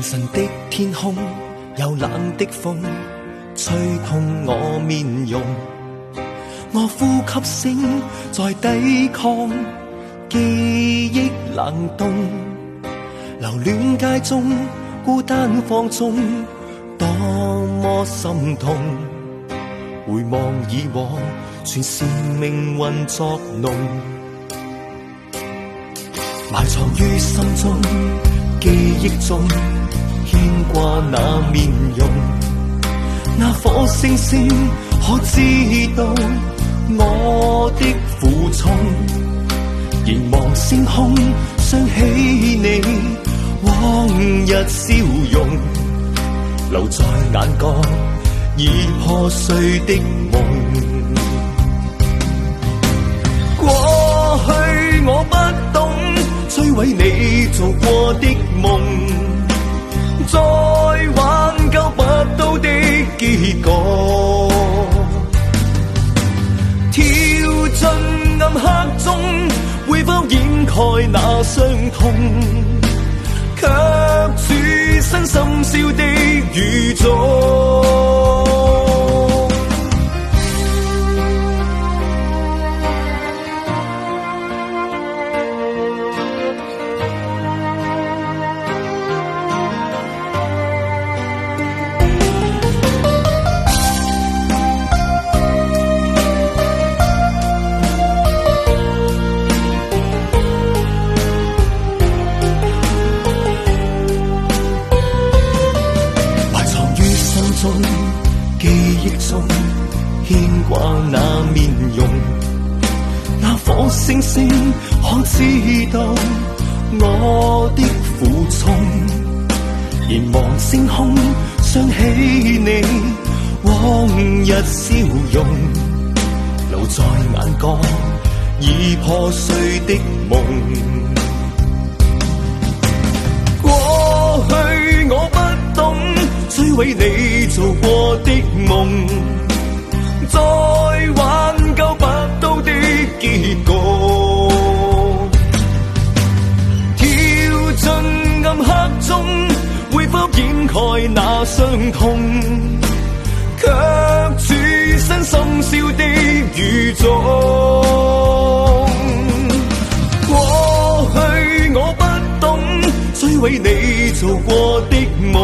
晨的天空有冷的風吹痛我面容，我呼吸聲在抵抗記憶冷凍，留戀街中孤單放縱，多麼心痛。回望以往，全是命運作弄，埋藏於心中記憶中牽掛那面容，那顆星星可知道我的苦衷，凝望星空想起你往日笑容，留在眼角已破碎的夢。過去我不懂摧毀你做過的夢，再挽救不到的結果，跳進暗黑中會否掩蓋那傷痛，卻處身深宵的雨中。記憶中牽掛那面容，那顆星星可知道我的苦衷，凝望星空想起你往日笑容，留在眼角已破碎的夢。過去我不懂摧毀你做過的夢，再挽救不到的結果，跳進暗黑中會否掩蓋那傷痛，卻處身深宵的雨中。過去我不懂摧毀你做過的夢，